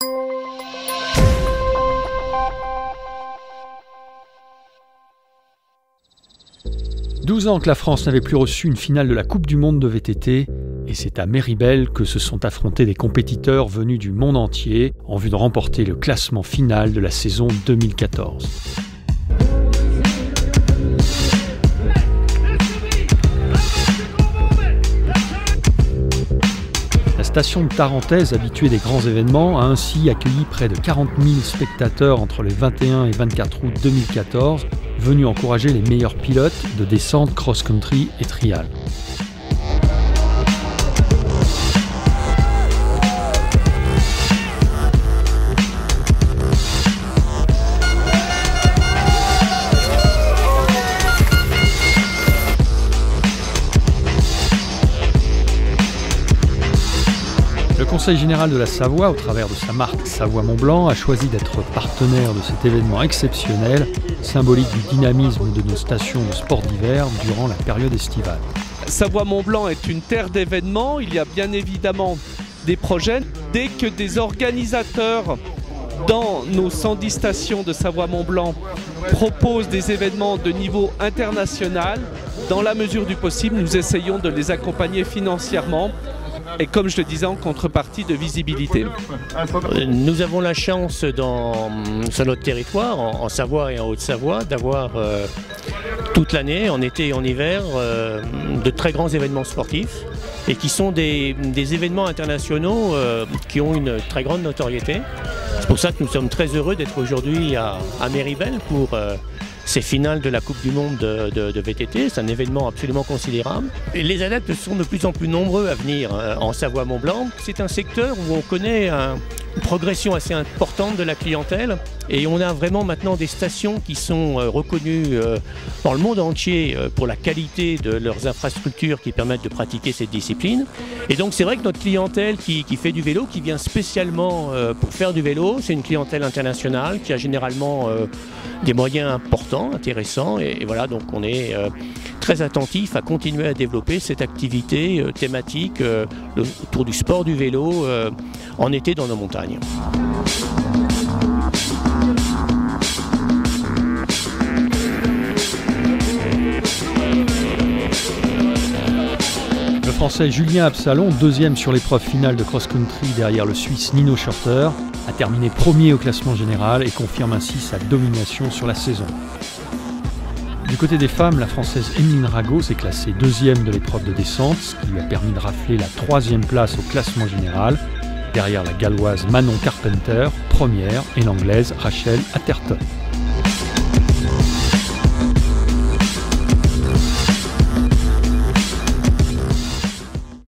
12 ans que la France n'avait plus reçu une finale de la Coupe du Monde de VTT, et c'est à Méribel que se sont affrontés des compétiteurs venus du monde entier en vue de remporter le classement final de la saison 2014. La station de Tarentaise, habituée des grands événements, a ainsi accueilli près de 40 000 spectateurs entre les 21 et 24 août 2014, venus encourager les meilleurs pilotes de descente cross-country et trial. Le Conseil général de la Savoie, au travers de sa marque Savoie-Mont-Blanc, a choisi d'être partenaire de cet événement exceptionnel, symbolique du dynamisme de nos stations de sport d'hiver durant la période estivale. Savoie-Mont-Blanc est une terre d'événements, il y a bien évidemment des projets. Dès que des organisateurs dans nos 110 stations de Savoie-Mont-Blanc proposent des événements de niveau international, dans la mesure du possible, nous essayons de les accompagner financièrement. Et comme je le disais, en contrepartie de visibilité. Nous avons la chance sur notre territoire, en Savoie et en Haute-Savoie, d'avoir toute l'année, en été et en hiver, de très grands événements sportifs et qui sont des événements internationaux qui ont une très grande notoriété. C'est pour ça que nous sommes très heureux d'être aujourd'hui à Méribel pour ces finales de la Coupe du Monde de VTT. C'est un événement absolument considérable. Et les adeptes sont de plus en plus nombreux à venir en Savoie-Mont-Blanc. C'est un secteur où on connaît une progression assez importante de la clientèle et on a vraiment maintenant des stations qui sont reconnues dans le monde entier pour la qualité de leurs infrastructures qui permettent de pratiquer cette discipline. Et donc c'est vrai que notre clientèle qui fait du vélo, qui vient spécialement pour faire du vélo, c'est une clientèle internationale qui a généralement des moyens importants, intéressants, et voilà, donc on est très attentif à continuer à développer cette activité thématique autour du sport du vélo en été dans nos montagnes. Le Français Julien Absalon, deuxième sur l'épreuve finale de cross-country derrière le Suisse Nino Schurter, a terminé premier au classement général et confirme ainsi sa domination sur la saison. Du côté des femmes, la Française Emeline Rago s'est classée deuxième de l'épreuve de descente, ce qui lui a permis de rafler la troisième place au classement général, derrière la Galloise Manon Carpenter, première, et l'Anglaise Rachel Atherton.